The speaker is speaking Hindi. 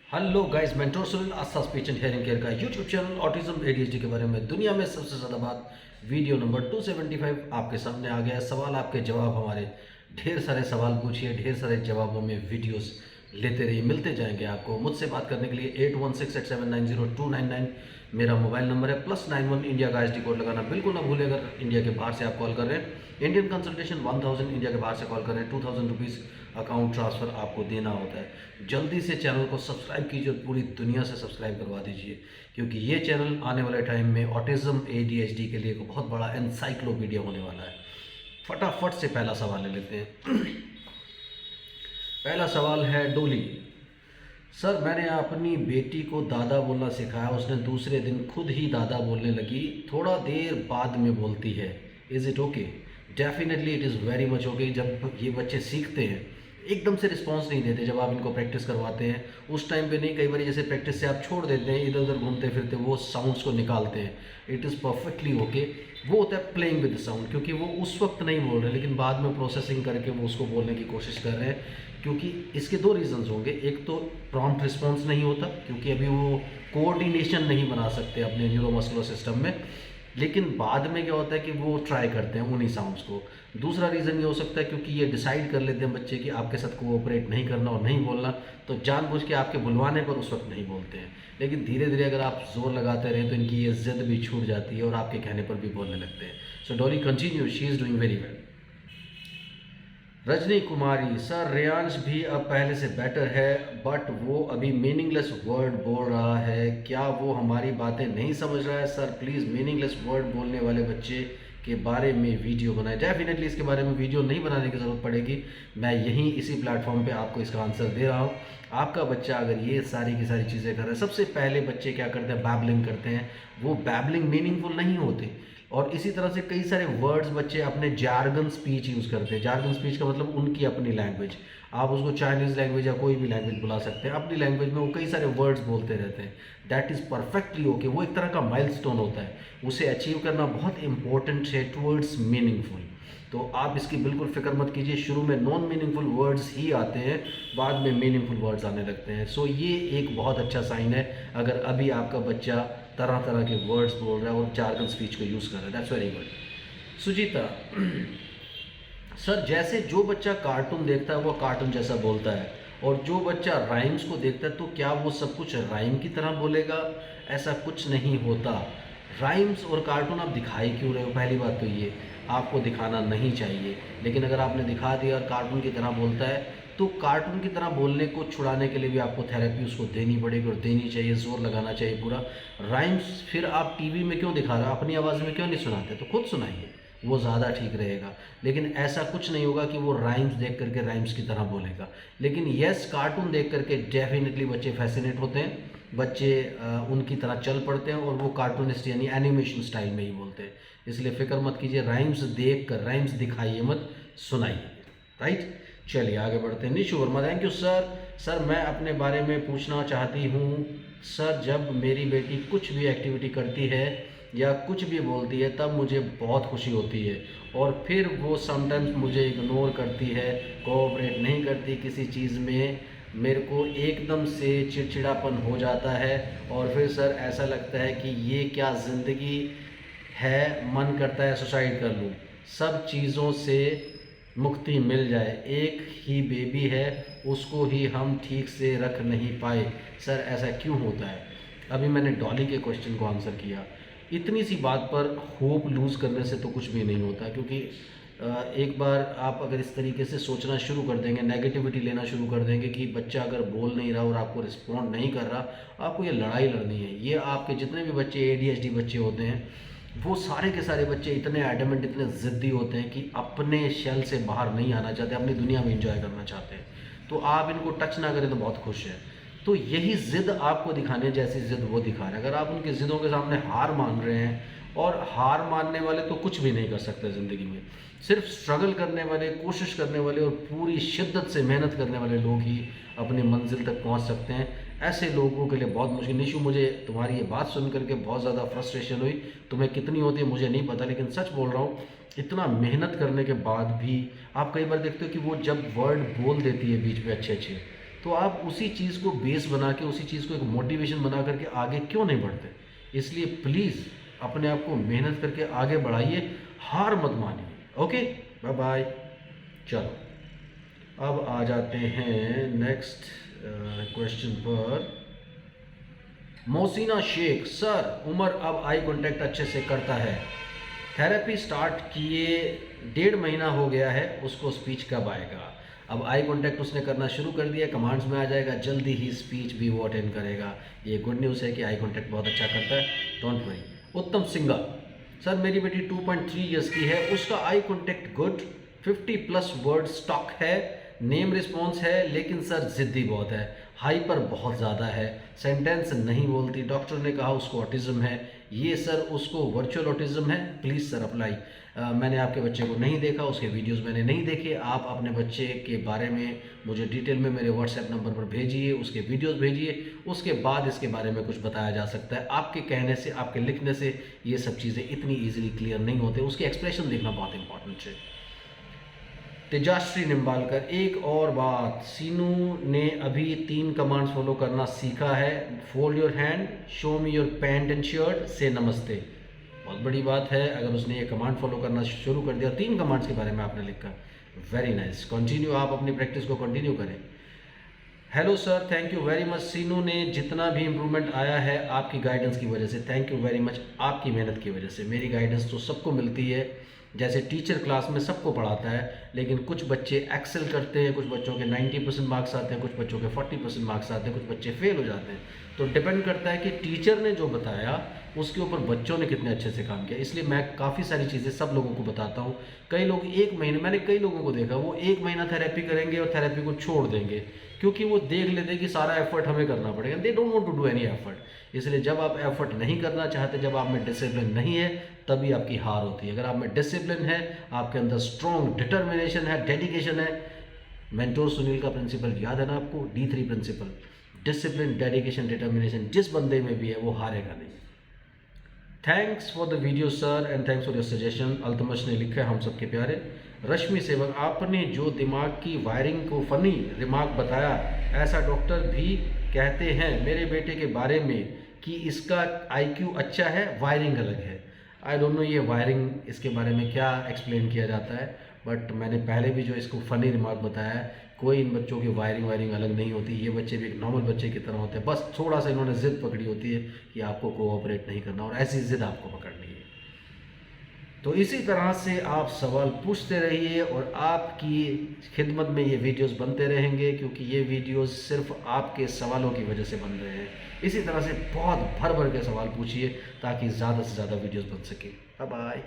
Hello guys, mentor Sunil Aastha speech and hearing care का यूट्यूब चैनल ऑटिज्म एडीएचडी के बारे में दुनिया में सबसे ज़्यादा बात वीडियो नंबर 275 आपके सामने आ गया है। सवाल आपके जवाब हमारे, ढेर सारे सवाल पूछिए, ढेर सारे जवाबों में वीडियोस लेते रहिए, मिलते जाएंगे आपको। मुझसे बात करने के लिए 8168790299 मेरा मोबाइल नंबर है, +91 इंडिया का एसडी कोड लगाना बिल्कुल ना भूलें। अगर इंडिया के बाहर से आप कॉल कर रहे हैं, इंडियन कंसल्टेशन 1000, इंडिया के बाहर से कॉल कर रहे हैं 2000 रुपीज़ अकाउंट ट्रांसफ़र आपको देना होता है। जल्दी से चैनल को सब्सक्राइब कीजिए और पूरी दुनिया से सब्सक्राइब करवा दीजिए, क्योंकि ये चैनल आने वाले टाइम में ऑटिज्म एडीएचडी के लिए एक बहुत बड़ा एनसाइक्लोपीडिया होने वाला है। फटाफट से पहला सवाल ले लेते हैं। पहला सवाल है डोली। सर, मैंने अपनी बेटी को दादा बोलना सिखाया, उसने दूसरे दिन खुद ही दादा बोलने लगी, थोड़ा देर बाद में बोलती है। Is it okay? Definitely it is very much okay. जब ये बच्चे सीखते हैं, एकदम से रिस्पॉन्स नहीं देते। जब आप इनको प्रैक्टिस करवाते हैं उस टाइम पे नहीं, कई बार जैसे प्रैक्टिस से आप छोड़ देते हैं, इधर उधर घूमते फिरते वो साउंड्स को निकालते हैं। It is perfectly okay. वो होता है प्लेइंग विद साउंड, क्योंकि वो उस वक्त नहीं बोल रहे, लेकिन बाद में प्रोसेसिंग करके वो उसको बोलने की कोशिश कर रहे हैं। क्योंकि इसके दो रीजंस होंगे। एक तो प्रॉम्प्ट रिस्पॉन्स नहीं होता, क्योंकि अभी वो कोऑर्डिनेशन नहीं बना सकते अपने न्यूरोमस्कुलर सिस्टम में। लेकिन बाद में क्या होता है कि वो ट्राई करते हैं उन्हीं साउंड्स को। दूसरा रीज़न ये हो सकता है क्योंकि ये डिसाइड कर लेते हैं बच्चे कि आपके साथ कोऑपरेट नहीं करना और नहीं बोलना, तो जानबूझ के आपके बुलवाने पर उस वक्त नहीं बोलते हैं। लेकिन धीरे धीरे अगर आप जोर लगाते रहें तो इनकी ये जिद भी छूट जाती है और आपके कहने पर भी बोलने लगते हैं। So Dolly continue, she is doing very well. Rajni Kumari. Sir, Reyansh भी अब पहले से बेटर है, बट वो अभी मीनिंगलेस वर्ड बोल रहा है। क्या वो हमारी बातें नहीं समझ रहा है? सर प्लीज़ मीनिंगलेस वर्ड बोलने वाले बच्चे के बारे में वीडियो बनाए। डेफिनेटली इसके बारे में वीडियो नहीं बनाने की ज़रूरत पड़ेगी, मैं यहीं इसी प्लेटफॉर्म पे आपको इसका आंसर दे रहा हूँ। आपका बच्चा अगर ये सारी की सारी चीज़ें कर रहा है, सबसे पहले बच्चे क्या करते हैं? बैबलिंग करते हैं। वो बैबलिंग मीनिंगफुल नहीं होते। और इसी तरह से कई सारे वर्ड्स बच्चे अपने जार्गन स्पीच यूज़ करते हैं। जार्गन स्पीच का मतलब उनकी अपनी लैंग्वेज। आप उसको चाइनीज़ लैंग्वेज या कोई भी लैंग्वेज बुला सकते हैं, अपनी लैंग्वेज में वो कई सारे वर्ड्स बोलते रहते हैं। That is perfectly okay. वो एक तरह का माइलस्टोन होता है, उसे अचीव करना बहुत इंपॉर्टेंट है टुवर्ड्स मीनिंगफुल। तो आप इसकी बिल्कुल फिक्र मत कीजिए। शुरू में नॉन मीनिंगफुल वर्ड्स ही आते हैं, बाद में मीनिंगफुल वर्ड्स आने लगते हैं। सो ये एक बहुत अच्छा साइन है अगर अभी आपका बच्चा तरह तरह के वर्ड्स बोल रहा है और जार्गन स्पीच को यूज़ कर रहा है। That's very good. Sujita. Sir, जैसे जो बच्चा कार्टून देखता है वो कार्टून जैसा बोलता है, और जो बच्चा राइम्स को देखता है तो क्या वो सब कुछ राइम की तरह बोलेगा? ऐसा कुछ नहीं होता। राइम्स और कार्टून आप दिखाई क्यों रहे हो? पहली बात तो ये आपको दिखाना नहीं चाहिए, लेकिन अगर आपने दिखा दिया और कार्टून की तरह बोलता है तो कार्टून की तरह बोलने को छुड़ाने के लिए भी आपको थेरेपी उसको देनी पड़ेगी, और देनी चाहिए, जोर लगाना चाहिए पूरा। राइम्स फिर आप टीवी में क्यों दिखा रहे हो? अपनी आवाज़ में क्यों नहीं सुनाते? तो खुद सुनाइए, वो ज़्यादा ठीक रहेगा। लेकिन ऐसा कुछ नहीं होगा कि वो राइम्स देख करके राइम्स की तरह बोलेगा। लेकिन येस, कार्टून देख करके डेफिनेटली बच्चे फैसिनेट होते हैं, बच्चे उनकी तरह चल पड़ते हैं और वो कार्टूनिस्ट यानी एनिमेशन स्टाइल में ही बोलते हैं। इसलिए फ़िक्र मत कीजिए, राइम्स देख कर राइम्स दिखाइए मत, सुनाइए। राइट, चलिए आगे बढ़ते हैं। Nishu Verma. Thank you sir. Sir, मैं अपने बारे में पूछना चाहती हूँ। सर, जब मेरी बेटी कुछ भी एक्टिविटी करती है या कुछ भी बोलती है तब मुझे बहुत खुशी होती है, और फिर वो समटाइम्स मुझे इग्नोर करती है, कोऑपरेट नहीं करती किसी चीज़ में। मेरे को एकदम से चिड़चिड़ापन हो जाता है, और फिर सर ऐसा लगता है कि ये क्या ज़िंदगी है, मन करता है सुसाइड कर लूँ। सब चीज़ों से मुक्ति मिल जाए, एक ही बेबी है, उसको ही हम ठीक से रख नहीं पाए। सर ऐसा क्यों होता है? अभी मैंने डॉली के क्वेश्चन को आंसर किया। इतनी सी बात पर होप लूज़ करने से तो कुछ भी नहीं होता, क्योंकि एक बार आप अगर इस तरीके से सोचना शुरू कर देंगे, नेगेटिविटी लेना शुरू कर देंगे कि बच्चा अगर बोल नहीं रहा और आपको रिस्पॉन्ड नहीं कर रहा, आपको ये लड़ाई लड़नी है। ये आपके जितने भी बच्चे एडीएचडी बच्चे होते हैं, वो सारे के सारे बच्चे इतने एडमेंट, इतने ज़िद्दी होते हैं कि अपने शेल से बाहर नहीं आना चाहते, अपनी दुनिया में एंजॉय करना चाहते हैं। तो आप इनको टच ना करें तो बहुत खुश है। तो यही ज़िद आपको दिखाने जैसी ज़िद वो दिखा रहे हैं। अगर आप उनकी ज़िद्दों के सामने हार मान रहे हैं, और हार मानने वाले तो कुछ भी नहीं कर सकते ज़िंदगी में, सिर्फ स्ट्रगल करने वाले, कोशिश करने वाले और पूरी शिद्दत से मेहनत करने वाले लोग ही अपनी मंजिल तक पहुंच सकते हैं। ऐसे लोगों के लिए बहुत मुश्किल। निशु, मुझे तुम्हारी ये बात सुन करके बहुत ज़्यादा फ्रस्ट्रेशन हुई। तुम्हें कितनी होती है मुझे नहीं पता, लेकिन सच बोल रहा हूँ, इतना मेहनत करने के बाद भी आप कई बार देखते हो कि वो जब वर्ड बोल देती है बीच में अच्छे अच्छे, तो आप उसी चीज़ को बेस बना के, उसी चीज़ को एक मोटिवेशन बना करके आगे क्यों नहीं बढ़ते? इसलिए प्लीज़ अपने आप को मेहनत करके आगे बढ़ाइए, हार मत मानिए। Okay, bye bye. चलो अब आ जाते हैं नेक्स्ट क्वेश्चन पर। मोहसिना शेख, सर उमर अब आई कांटेक्ट अच्छे से करता है, थेरेपी स्टार्ट किए 1.5 महीना हो गया है, उसको स्पीच कब आएगा? अब आई कांटेक्ट उसने करना शुरू कर दिया, कमांड्स में आ जाएगा, जल्दी ही स्पीच भी वो अटेंड करेगा। ये गुड न्यूज़ है कि आई कांटेक्ट बहुत अच्छा करता है, डोंट वरी। उत्तम सिंगा, सर मेरी बेटी 2.3 ईयर्स की है, उसका eye contact good, 50+ word stock है, नेम रिस्पॉन्स है, लेकिन सर ज़िद्दी बहुत है, हाइपर बहुत ज़्यादा है, सेंटेंस नहीं बोलती, डॉक्टर ने कहा उसको ऑटिज़म है। ये सर उसको वर्चुअल ऑटिज़म है, प्लीज़ सर अप्लाई। मैंने आपके बच्चे को नहीं देखा, उसके वीडियोस मैंने नहीं देखे, आप अपने बच्चे के बारे में मुझे डिटेल में मेरे व्हाट्सएप नंबर पर भेजिए, उसके वीडियोस भेजिए, उसके बाद इसके बारे में कुछ बताया जा सकता है। आपके कहने से, आपके लिखने से ये सब चीज़ें इतनी ईजिली क्लियर नहीं होते, उसके एक्सप्रेशन देखना बहुत इंपॉर्टेंट है। तेजाश्री निम्बालकर, एक और बात, सीनू ने अभी 3 कमांड्स फॉलो करना सीखा है, fold your hand, show me your pant and shirt, से नमस्ते। बहुत बड़ी बात है अगर उसने ये कमांड फॉलो करना शुरू कर दिया। 3 कमांड्स के बारे में आपने लिखा, वेरी नाइस, कंटिन्यू, आप अपनी प्रैक्टिस को कंटिन्यू करें। Hello sir, thank you very much, Seenu ने जितना भी इम्प्रूवमेंट आया है आपकी गाइडेंस की वजह से, थैंक यू वेरी मच, आपकी मेहनत की वजह से। मेरी गाइडेंस तो सबको मिलती है, जैसे टीचर क्लास में सबको पढ़ाता है, लेकिन कुछ बच्चे एक्सेल करते हैं, कुछ बच्चों के 90% मार्क्स आते हैं, कुछ बच्चों के 40% मार्क्स आते हैं, कुछ बच्चे फेल हो जाते हैं। तो डिपेंड करता है कि टीचर ने जो बताया उसके ऊपर बच्चों ने कितने अच्छे से काम किया। इसलिए मैं काफ़ी सारी चीज़ें सब लोगों को बताता हूँ। कई लोग 1 महीने, मैंने कई लोगों को देखा, वो 1 महीना थेरेपी करेंगे और थेरेपी को छोड़ देंगे, क्योंकि वो देख लेते हैं कि सारा एफर्ट हमें करना पड़ेगा। They don't want to do any effort. इसलिए जब आप एफर्ट नहीं करना चाहते, जब आप में डिसिप्लिन नहीं है, तभी आपकी हार होती है। अगर आप में डिसिप्लिन है, आपके अंदर स्ट्रॉन्ग डिटर्मिनेशन है, डेडिकेशन है, मेंटोर सुनील का प्रिंसिपल याद है ना आपको, D3 principal, discipline, dedication, determination जिस बंदे में भी है वो हारेगा नहीं। Thanks for the video sir and thanks for your suggestion. Altamash ने लिखा है, हम सबके प्यारे। रश्मि सेवक, आपने जो दिमाग की वायरिंग को फनी रिमार्क बताया, ऐसा डॉक्टर भी कहते हैं मेरे बेटे के बारे में कि इसका IQ अच्छा है, वायरिंग अलग है। आई डोंट नो ये वायरिंग, इसके बारे में क्या एक्सप्लेन किया जाता है, बट मैंने पहले भी जो इसको फ़नी रिमार्क बताया है, कोई इन बच्चों की वायरिंग अलग नहीं होती। ये बच्चे भी एक नॉर्मल बच्चे की तरह होते हैं, बस थोड़ा सा इन्होंने ज़िद पकड़ी होती है कि आपको कोऑपरेट नहीं करना, और ऐसी ज़िद आपको पकड़नी है। तो इसी तरह से आप सवाल पूछते रहिए और आपकी खिदमत में ये वीडियोस बनते रहेंगे, क्योंकि ये वीडियोस सिर्फ आपके सवालों की वजह से बन रहे हैं। इसी तरह से बहुत भर भर के सवाल पूछिए ताकि ज़्यादा से ज़्यादा वीडियोस बन सके। Bye bye.